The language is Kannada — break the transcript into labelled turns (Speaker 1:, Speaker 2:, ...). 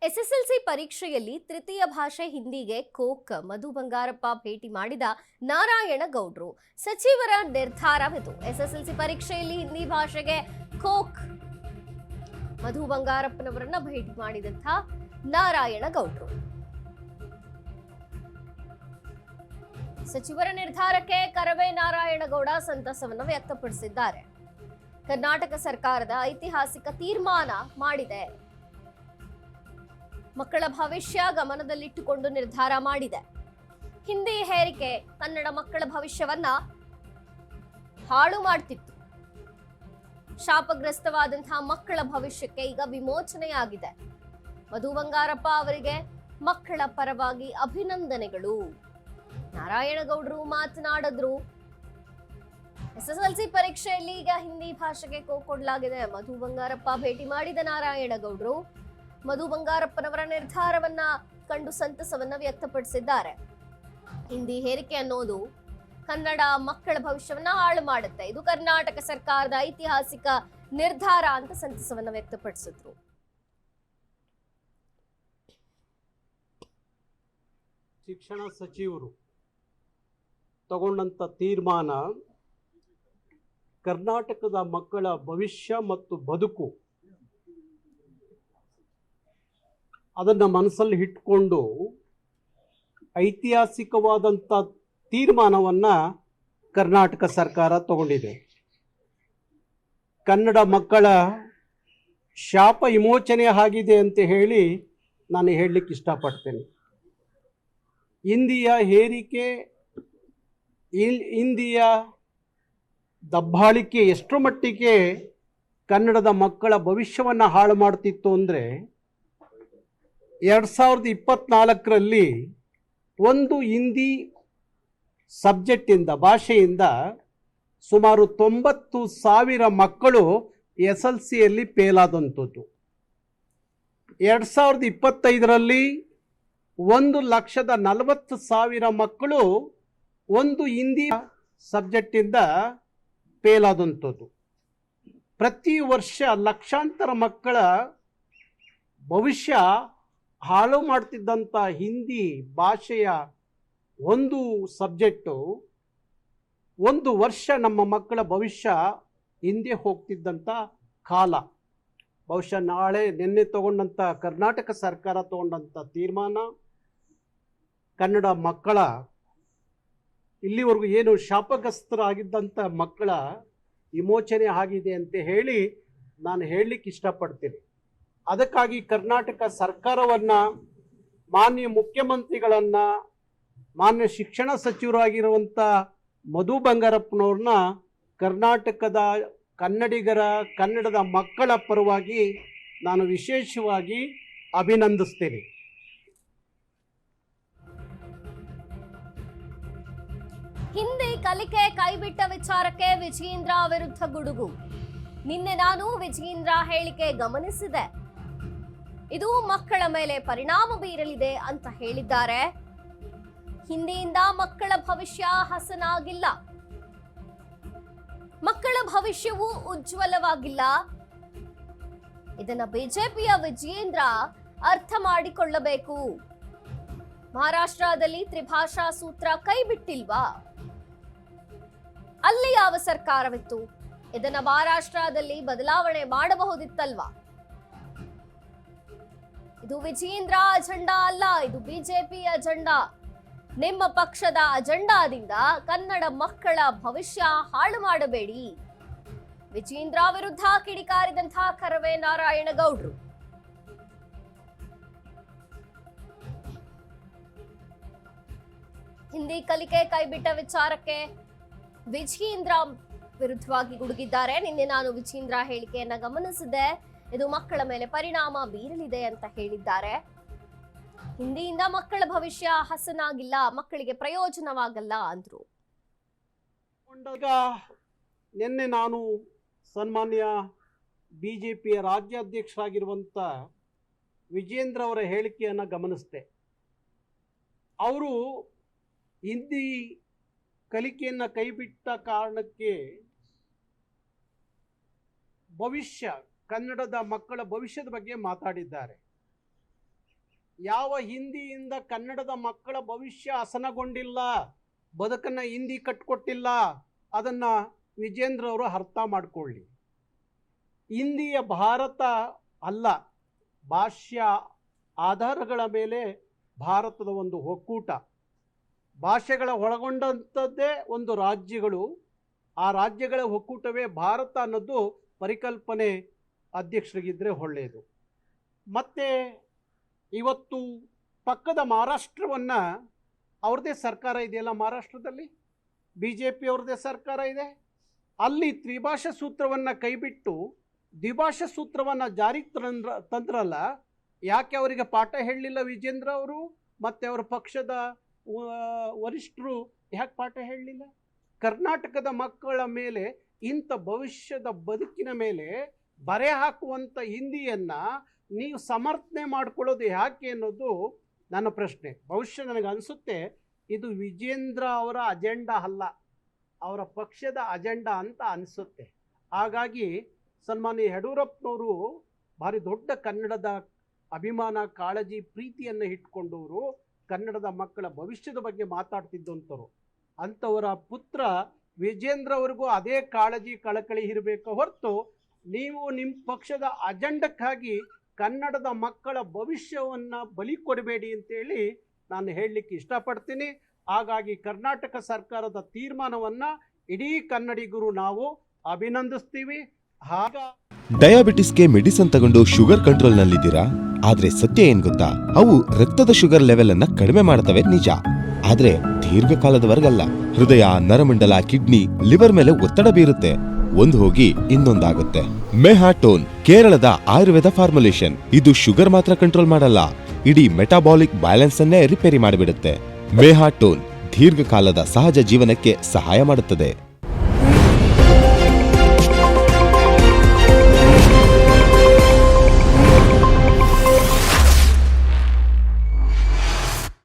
Speaker 1: ಎಸ್ಎಸ್ಎಲ್ಸಿ ಪರೀಕ್ಷೆಯಲ್ಲಿ ತೃತೀಯ ಭಾಷೆ ಹಿಂದಿಗೆ ಕೋಕ್ ಮಧು ಬಂಗಾರಪ್ಪ ಭೇಟಿ ಮಾಡಿದ ನಾರಾಯಣಗೌಡ್ರು. ಸಚಿವರ ನಿರ್ಧಾರವಿದು. ಎಸ್ಎಸ್ಎಲ್ಸಿ ಪರೀಕ್ಷೆಯಲ್ಲಿ ಹಿಂದಿ ಭಾಷೆಗೆ ಕೋಕ್ ಮಧು ಬಂಗಾರಪ್ಪನವರನ್ನ ಭೇಟಿ ಮಾಡಿದಂಥ ನಾರಾಯಣಗೌಡ್ರು. ಸಚಿವರ ನಿರ್ಧಾರಕ್ಕೆ ಕರವೇ ನಾರಾಯಣಗೌಡ ಸಂತಸವನ್ನು ವ್ಯಕ್ತಪಡಿಸಿದ್ದಾರೆ. ಕರ್ನಾಟಕ ಸರ್ಕಾರದ ಐತಿಹಾಸಿಕ ತೀರ್ಮಾನ ಮಾಡಿದೆ. ಮಕ್ಕಳ ಭವಿಷ್ಯ ಗಮನದಲ್ಲಿಟ್ಟುಕೊಂಡು ನಿರ್ಧಾರ ಮಾಡಿದೆ. ಹಿಂದಿ ಹೇರಿಕೆ ಕನ್ನಡ ಮಕ್ಕಳ ಭವಿಷ್ಯವನ್ನ ಹಾಳು ಮಾಡ್ತಿತ್ತು. ಶಾಪಗ್ರಸ್ತವಾದಂತಹ ಮಕ್ಕಳ ಭವಿಷ್ಯಕ್ಕೆ ಈಗ ವಿಮೋಚನೆಯಾಗಿದೆ. ಮಧು ಬಂಗಾರಪ್ಪ ಅವರಿಗೆ ಮಕ್ಕಳ ಪರವಾಗಿ ಅಭಿನಂದನೆಗಳು. ನಾರಾಯಣಗೌಡರು ಮಾತನಾಡಿದ್ರು. ಎಸ್ಎಸ್ಎಲ್ಸಿ ಪರೀಕ್ಷೆಯಲ್ಲಿ ಈಗ ಹಿಂದಿ ಭಾಷೆಗೆ ಕೊಡಲಾಗಿದೆ. ಮಧು ಬಂಗಾರಪ್ಪ ಭೇಟಿ ಮಾಡಿದ ನಾರಾಯಣಗೌಡರು ಮಧು ಬಂಗಾರಪ್ಪನವರ ನಿರ್ಧಾರವನ್ನ ಕಂಡು ಸಂತಸವನ್ನ ವ್ಯಕ್ತಪಡಿಸಿದ್ದಾರೆ. ಹಿಂದಿ ಹೇರಿಕೆ ಅನ್ನೋದು ಕನ್ನಡ ಮಕ್ಕಳ ಭವಿಷ್ಯವನ್ನ ಹಾಳು ಮಾಡುತ್ತೆ. ಇದು ಕರ್ನಾಟಕ ಸರ್ಕಾರದ ಐತಿಹಾಸಿಕ ನಿರ್ಧಾರ ಅಂತ ಸಂತಸವನ್ನ ವ್ಯಕ್ತಪಡಿಸಿದ್ರು.
Speaker 2: ಶಿಕ್ಷಣ ಸಚಿವರು ತಗೊಂಡಂತ ತೀರ್ಮಾನ ಕರ್ನಾಟಕದ ಮಕ್ಕಳ ಭವಿಷ್ಯ ಮತ್ತು ಬದುಕು ಅದನ್ನು ಮನಸ್ಸಲ್ಲಿ ಇಟ್ಕೊಂಡು ಐತಿಹಾಸಿಕವಾದಂಥ ತೀರ್ಮಾನವನ್ನು ಕರ್ನಾಟಕ ಸರ್ಕಾರ ತಗೊಂಡಿದೆ. ಕನ್ನಡ ಮಕ್ಕಳ ಶಾಪ ವಿಮೋಚನೆ ಆಗಿದೆ ಅಂತ ಹೇಳಿ ನಾನು ಹೇಳಲಿಕ್ಕೆ ಇಷ್ಟಪಡ್ತೇನೆ. ಹಿಂದಿಯ ಹೇರಿಕೆ, ಹಿಂದಿಯ ದಬ್ಬಾಳಿಕೆ ಎಷ್ಟರ ಮಟ್ಟಿಗೆ ಕನ್ನಡದ ಮಕ್ಕಳ ಭವಿಷ್ಯವನ್ನು ಹಾಳು ಮಾಡ್ತಿತ್ತು ಅಂದರೆ 2024ರಲ್ಲಿ ಒಂದು ಹಿಂದಿ ಸಬ್ಜೆಕ್ಟಿಂದ ಭಾಷೆಯಿಂದ ಸುಮಾರು 90,000 ಮಕ್ಕಳು SLCಯಲ್ಲಿ ಫೇಲಾದಂಥದ್ದು. 2025ರಲ್ಲಿ 1,40,000 ಮಕ್ಕಳು ಒಂದು ಹಿಂದಿ ಸಬ್ಜೆಕ್ಟಿಂದ ಫೇಲಾದಂಥದ್ದು. ಪ್ರತಿ ವರ್ಷ ಲಕ್ಷಾಂತರ ಮಕ್ಕಳ ಭವಿಷ್ಯ ಹಾಳು ಮಾಡ್ತಿದ್ದಂಥ ಹಿಂದಿ ಭಾಷೆಯ ಒಂದು ಸಬ್ಜೆಕ್ಟು ಒಂದು ವರ್ಷ ನಮ್ಮ ಮಕ್ಕಳ ಭವಿಷ್ಯ ಹಿಂದೆ ಹೋಗ್ತಿದ್ದಂಥ ಕಾಲ. ಬಹುಶಃ ನಿನ್ನೆ ತಗೊಂಡಂಥ ಕರ್ನಾಟಕ ಸರ್ಕಾರ ತಗೊಂಡಂಥ ತೀರ್ಮಾನ ಕನ್ನಡ ಮಕ್ಕಳ ಇಲ್ಲಿವರೆಗೂ ಏನು ಶಾಪಗ್ರಸ್ತರಾಗಿದ್ದಂಥ ಮಕ್ಕಳ ವಿಮೋಚನೆ ಆಗಿದೆ ಅಂತ ಹೇಳಿ ನಾನು ಹೇಳಲಿಕ್ಕೆ ಇಷ್ಟಪಡ್ತೀನಿ. ಅದಕ್ಕಾಗಿ ಕರ್ನಾಟಕ ಸರ್ಕಾರವನ್ನು, ಮಾನ್ಯ ಮುಖ್ಯಮಂತ್ರಿಗಳನ್ನು, ಮಾನ್ಯ ಶಿಕ್ಷಣ ಸಚಿವರಾಗಿರುವಂಥ ಮಧು ಬಂಗಾರಪ್ಪನವ್ರನ್ನ ಕರ್ನಾಟಕದ ಕನ್ನಡಿಗರ, ಕನ್ನಡದ ಮಕ್ಕಳ ಪರವಾಗಿ ನಾನು ವಿಶೇಷವಾಗಿ ಅಭಿನಂದಿಸ್ತೇನೆ.
Speaker 1: ಹಿಂದಿ ಕಲಿಕೆ ಕೈಬಿಟ್ಟ ವಿಚಾರಕ್ಕೆ ವಿಜಯೇಂದ್ರ ವಿರುದ್ಧ ಗುಡುಗು. ನಿನ್ನೆ ನಾನು ವಿಜಯೇಂದ್ರ ಹೇಳಿಕೆ ಗಮನಿಸಿದೆ. ಇದು ಮಕ್ಕಳ ಮೇಲೆ ಪರಿಣಾಮ ಬೀರಲಿದೆ ಅಂತ ಹೇಳಿದ್ದಾರೆ. ಹಿಂದಿಯಿಂದ ಮಕ್ಕಳ ಭವಿಷ್ಯ ಹಸನಾಗಿಲ್ಲ, ಮಕ್ಕಳ ಭವಿಷ್ಯವು ಉಜ್ವಲವಾಗಿಲ್ಲ. ಇದನ್ನ ಬಿಜೆಪಿಯ ವಿಜಯೇಂದ್ರ ಅರ್ಥ ಮಾಡಿಕೊಳ್ಳಬೇಕು. ಮಹಾರಾಷ್ಟ್ರದಲ್ಲಿ ತ್ರಿಭಾಷಾ ಸೂತ್ರ ಕೈ ಬಿಟ್ಟಿಲ್ವಾ? ಅಲ್ಲಿ ಯಾವ ಸರ್ಕಾರವಿತ್ತು? ಇದನ್ನ ಮಹಾರಾಷ್ಟ್ರದಲ್ಲಿ ಬದಲಾವಣೆ ಮಾಡಬಹುದಿತ್ತಲ್ವಾ? ಇದು ವಿಜಯೇಂದ್ರ ಅಜೆಂಡಾ ಅಲ್ಲ, ಇದು ಬಿಜೆಪಿ ಅಜೆಂಡಾ. ನಿಮ್ಮ ಪಕ್ಷದ ಅಜೆಂಡಾದಿಂದ ಕನ್ನಡ ಮಕ್ಕಳ ಭವಿಷ್ಯ ಹಾಳು ಮಾಡಬೇಡಿ. ವಿಜಯೇಂದ್ರ ವಿರುದ್ಧ ಕಿಡಿಕಾರಿದಂತಹ ಕರವೇ ನಾರಾಯಣಗೌಡ್ರು. ಹಿಂದಿ ಕಲಿಕೆ ಕೈಬಿಟ್ಟ ವಿಚಾರಕ್ಕೆ ವಿಜಯೇಂದ್ರ ವಿರುದ್ಧವಾಗಿ ಗುಡುಗಿದ್ದಾರೆ. ನಿನ್ನೆ ನಾನು ವಿಜಯೇಂದ್ರ ಹೇಳಿಕೆಯನ್ನ ಗಮನಿಸಿದೆ. ಇದು ಮಕ್ಕಳ ಮೇಲೆ ಪರಿಣಾಮ ಬೀರಲಿದೆ ಅಂತ ಹೇಳಿದ್ದಾರೆ. ಹಿಂದಿಯಿಂದ ಮಕ್ಕಳ ಭವಿಷ್ಯ ಹಸನಾಗಿಲ್ಲ, ಮಕ್ಕಳಿಗೆ ಪ್ರಯೋಜನವಾಗಲ್ಲ ಅಂದ್ರು.
Speaker 2: ನಿನ್ನೆ ನಾನು ಸನ್ಮಾನ್ಯ ಬಿಜೆಪಿಯ ರಾಜ್ಯಾಧ್ಯಕ್ಷರಾಗಿರುವಂಥ ವಿಜಯೇಂದ್ರ ಅವರ ಹೇಳಿಕೆಯನ್ನು ಗಮನಿಸಿದೆ. ಅವರು ಹಿಂದಿ ಕಲಿಕೆಯನ್ನು ಕೈಬಿಟ್ಟ ಕಾರಣಕ್ಕೆ ಭವಿಷ್ಯ, ಕನ್ನಡದ ಮಕ್ಕಳ ಭವಿಷ್ಯದ ಬಗ್ಗೆ ಮಾತಾಡಿದ್ದಾರೆ. ಯಾವ ಹಿಂದಿಯಿಂದ ಕನ್ನಡದ ಮಕ್ಕಳ ಭವಿಷ್ಯ ಹಸನಗೊಂಡಿಲ್ಲ, ಬದುಕನ್ನು ಹಿಂದಿ ಕಟ್ಕೊಟ್ಟಿಲ್ಲ, ಅದನ್ನು ವಿಜೇಂದ್ರ ಅವರು ಅರ್ಥ ಮಾಡಿಕೊಳ್ಳಿ. ಹಿಂದಿಯ ಭಾರತ ಅಲ್ಲ, ಭಾಷೆಯ ಆಧಾರಗಳ ಮೇಲೆ ಭಾರತದ ಒಂದು ಒಕ್ಕೂಟ, ಭಾಷೆಗಳ ಒಳಗೊಂಡಂಥದ್ದೇ ಒಂದು ರಾಜ್ಯಗಳು, ಆ ರಾಜ್ಯಗಳ ಒಕ್ಕೂಟವೇ ಭಾರತ ಅನ್ನೋದು ಪರಿಕಲ್ಪನೆ ಅಧ್ಯಕ್ಷರಿಗಿದ್ದರೆ ಒಳ್ಳೆಯದು. ಮತ್ತು ಇವತ್ತು ಪಕ್ಕದ ಮಹಾರಾಷ್ಟ್ರವನ್ನು, ಅವ್ರದ್ದೇ ಸರ್ಕಾರ ಇದೆಯಲ್ಲ ಮಹಾರಾಷ್ಟ್ರದಲ್ಲಿ, BJP ಅವ್ರದ್ದೇ ಸರ್ಕಾರ ಇದೆ, ಅಲ್ಲಿ ತ್ರಿಭಾಷಾ ಸೂತ್ರವನ್ನು ಕೈಬಿಟ್ಟು ದ್ವಿಭಾಷಾ ಸೂತ್ರವನ್ನು ಜಾರಿಗೆ ತಂದ್ರಲ್ಲ, ಯಾಕೆ ಅವರಿಗೆ ಪಾಠ ಹೇಳಲಿಲ್ಲ ವಿಜೇಂದ್ರ ಅವರು ಮತ್ತು ಅವರ ಪಕ್ಷದ ವರಿಷ್ಠರು ಯಾಕೆ ಪಾಠ ಹೇಳಲಿಲ್ಲ? ಕರ್ನಾಟಕದ ಮಕ್ಕಳ ಮೇಲೆ ಇಂಥ ಭವಿಷ್ಯದ ಬದುಕಿನ ಮೇಲೆ ಬರೆ ಹಾಕುವಂಥ ಹಿಂದಿಯನ್ನು ನೀವು ಸಮರ್ಥನೆ ಮಾಡ್ಕೊಳ್ಳೋದು ಯಾಕೆ ಅನ್ನೋದು ನನ್ನ ಪ್ರಶ್ನೆ. ಬಹುಶಃ ನನಗೆ ಅನಿಸುತ್ತೆ ಇದು ವಿಜೇಂದ್ರ ಅವರ ಅಜೆಂಡಾ ಅಲ್ಲ, ಅವರ ಪಕ್ಷದ ಅಜೆಂಡಾ ಅಂತ ಅನಿಸುತ್ತೆ. ಹಾಗಾಗಿ ಸನ್ಮಾನ್ಯ ಯಡಿಯೂರಪ್ಪನವರು ಭಾರಿ ದೊಡ್ಡ ಕನ್ನಡದ ಅಭಿಮಾನ, ಕಾಳಜಿ, ಪ್ರೀತಿಯನ್ನು ಇಟ್ಕೊಂಡವರು, ಕನ್ನಡದ ಮಕ್ಕಳ ಭವಿಷ್ಯದ ಬಗ್ಗೆ ಮಾತಾಡ್ತಿದ್ದಂಥವ್ರು. ಅಂಥವರ ಪುತ್ರ ವಿಜೇಂದ್ರ ಅವ್ರಿಗೂ ಅದೇ ಕಾಳಜಿ, ಕಳಕಳಿ ಇರಬೇಕು ಹೊರತು ನೀವು ನಿಮ್ಮ ಪಕ್ಷದ ಅಜೆಂಡಕ್ಕಾಗಿ ಕನ್ನಡದ ಮಕ್ಕಳ ಭವಿಷ್ಯವನ್ನು ಬಲಿ ಕೊಡಬೇಡಿ ಅಂತೇಳಿ ನಾನು ಹೇಳಲಿಕ್ಕೆ ಇಷ್ಟಪಡ್ತೀನಿ. ಹಾಗಾಗಿ ಕರ್ನಾಟಕ ಸರ್ಕಾರದ ತೀರ್ಮಾನವನ್ನು ಇಡೀ ಕನ್ನಡಿಗರು ನಾವು ಅಭಿನಂದಿಸ್ತೀವಿ.
Speaker 3: ಡಯಾಬಿಟಿಸ್ಗೆ ಮೆಡಿಸಿನ್ ತಗೊಂಡು ಶುಗರ್ ಕಂಟ್ರೋಲ್ ನಲ್ಲಿದ್ದೀರಾ? ಆದ್ರೆ ಸತ್ಯ ಏನ್ ಗೊತ್ತಾ, ಅವು ರಕ್ತದ ಶುಗರ್ ಲೆವೆಲ್ ಅನ್ನ ಕಡಿಮೆ ಮಾಡ್ತವೆ ನಿಜ, ಆದ್ರೆ ದೀರ್ಘಕಾಲದವರೆಗಲ್ಲ. ಹೃದಯ, ನರಮಂಡಲ, ಕಿಡ್ನಿ, ಲಿವರ್ ಮೇಲೆ ಒತ್ತಡ ಬೀರುತ್ತೆ, ಒಂದು ಹೋಗಿ ಇನ್ನೊಂದಾಗುತ್ತೆ. ಮೆಹಾಟೋನ್ ಕೇರಳದ ಆಯುರ್ವೇದ ಫಾರ್ಮುಲೇಷನ್. ಇದು ಶುಗರ್ ಮಾತ್ರ ಕಂಟ್ರೋಲ್ ಮಾಡಲ್ಲ, ಇಡೀ ಮೆಟಾಬಾಲಿಕ್ ಬ್ಯಾಲೆನ್ಸ್ ಅನ್ನೇ ರಿಪೇರಿ ಮಾಡಿಬಿಡುತ್ತೆ. ಮೆಹಾಟೋನ್ ದೀರ್ಘಕಾಲದ ಸಹಜ ಜೀವನಕ್ಕೆ ಸಹಾಯ ಮಾಡುತ್ತದೆ.